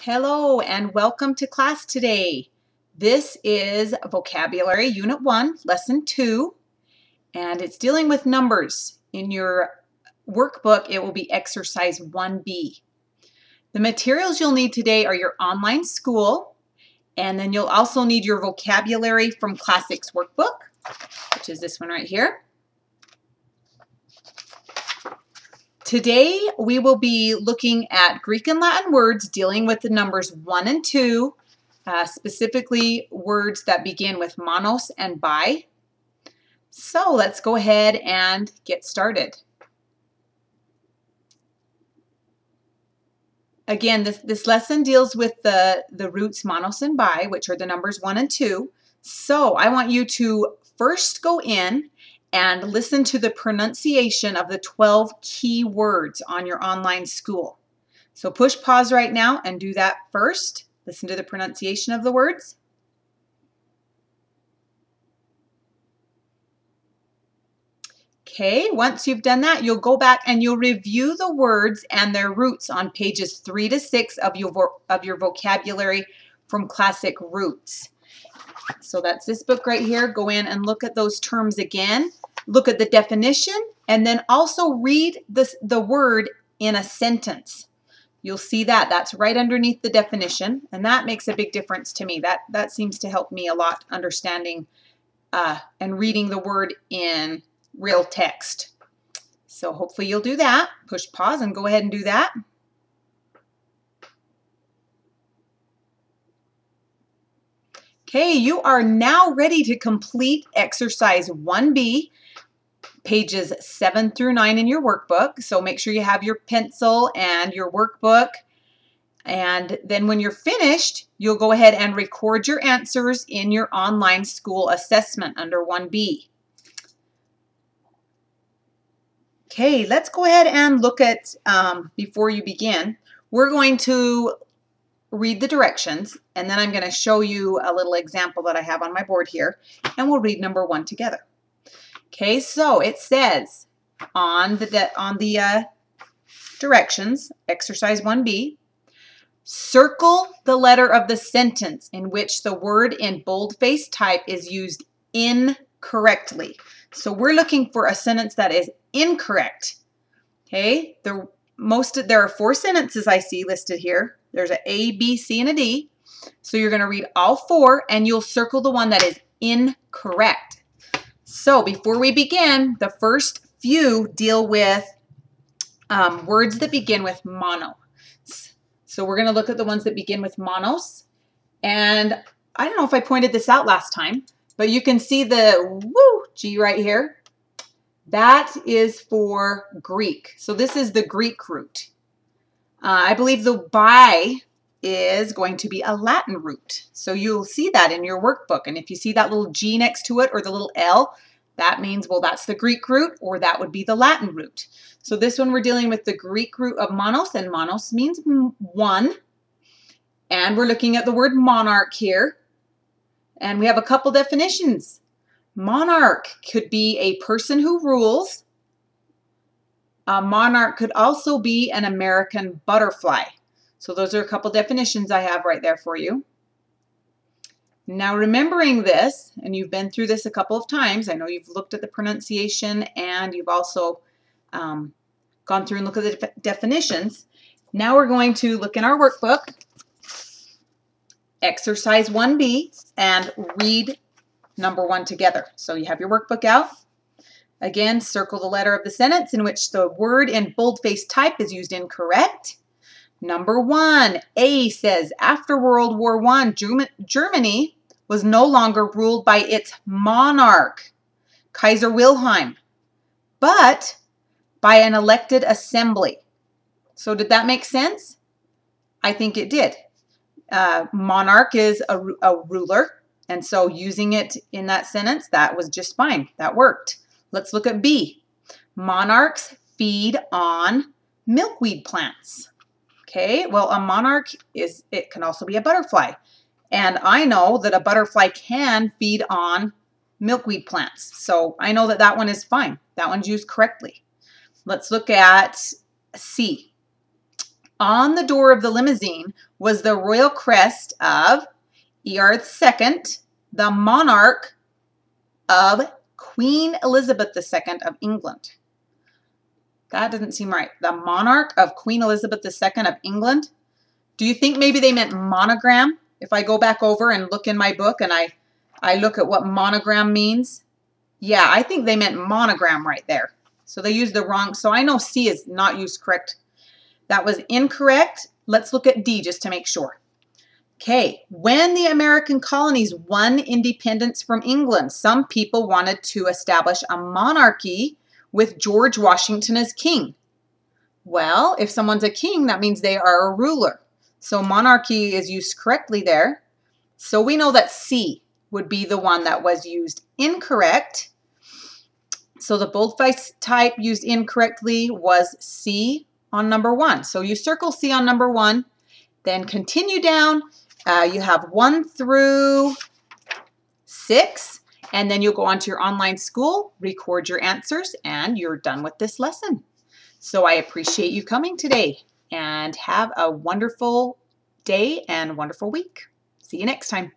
Hello and welcome to class today. This is Vocabulary Unit 1, Lesson 2, and it's dealing with numbers. In your workbook, it will be Exercise 1B. The materials you'll need today are your online school, and then you'll also need your Vocabulary from Classics workbook, which is this one right here. Today, we will be looking at Greek and Latin words dealing with the numbers 1 and 2, specifically words that begin with monos and bi. So let's go ahead and get started. Again, this lesson deals with the roots monos and bi, which are the numbers 1 and 2. So I want you to first go in and listen to the pronunciation of the 12 key words on your online school. So push pause right now and do that first. Listen to the pronunciation of the words. Okay, once you've done that, you'll go back and you'll review the words and their roots on pages 3 to 6 of your vocabulary from Classic Roots. So that's this book right here. Go in and look at those terms again. Look at the definition and then also read the word in a sentence. You'll see that. That's right underneath the definition, and that makes a big difference to me. That seems to help me a lot understanding and reading the word in real text. So hopefully you'll do that. Push pause and go ahead and do that. Okay, you are now ready to complete exercise 1B, pages 7 through 9 in your workbook. So make sure you have your pencil and your workbook. And then when you're finished, you'll go ahead and record your answers in your online school assessment under 1B. Okay, let's go ahead and look at, before you begin, we're going to read the directions, and then I'm going to show you a little example that I have on my board here, and we'll read number 1 together. Okay, so it says on the directions, exercise 1B, circle the letter of the sentence in which the word in boldface type is used incorrectly. So we're looking for a sentence that is incorrect. Okay, there are 4 sentences I see listed here. There's an A, B, C, and a D. So you're going to read all 4 and you'll circle the one that is incorrect. So before we begin, the first few deal with words that begin with mono. So we're going to look at the ones that begin with monos. And I don't know if I pointed this out last time, but you can see the G right here. That is for Greek. So this is the Greek root. I believe the bi is going to be a Latin root. So you'll see that in your workbook. And if you see that little G next to it or the little L, that means, well, that's the Greek root, or that would be the Latin root. So this one we're dealing with the Greek root of monos, and monos means 1. And we're looking at the word monarch here. And we have a couple definitions. Monarch could be a person who rules. A monarch could also be an American butterfly. So those are a couple definitions I have right there for you. Now remembering this, and you've been through this a couple of times, I know you've looked at the pronunciation and you've also gone through and looked at the definitions. Now we're going to look in our workbook, exercise 1B, and read number 1 together. So you have your workbook out. Again, circle the letter of the sentence in which the word in boldface type is used incorrect. Number 1, A says, after World War I, Germany was no longer ruled by its monarch, Kaiser Wilhelm, but by an elected assembly. So did that make sense? I think it did. Monarch is a ruler, and so using it in that sentence, that was just fine. That worked. Let's look at B. Monarchs feed on milkweed plants. Okay, well, a monarch it can also be a butterfly. And I know that a butterfly can feed on milkweed plants. So I know that that one is fine. That one's used correctly. Let's look at C. On the door of the limousine was the royal crest of Edward II, the monarch of Queen Elizabeth II of England. That doesn't seem right. The monarch of Queen Elizabeth II of England. Do you think maybe they meant monogram? If I go back over and look in my book and I look at what monogram means, yeah, I think they meant monogram right there. So they used the wrong, so I know C is not used correct. That was incorrect. Let's look at D just to make sure. Okay, when the American colonies won independence from England, some people wanted to establish a monarchy with George Washington as king. Well, if someone's a king, that means they are a ruler. So monarchy is used correctly there. So we know that C would be the one that was used incorrect. So the boldface type used incorrectly was C on number 1. So you circle C on number 1, then continue down. You have 1 through 6, and then you'll go on to your online school, record your answers, and you're done with this lesson. So I appreciate you coming today, and have a wonderful day and wonderful week. See you next time.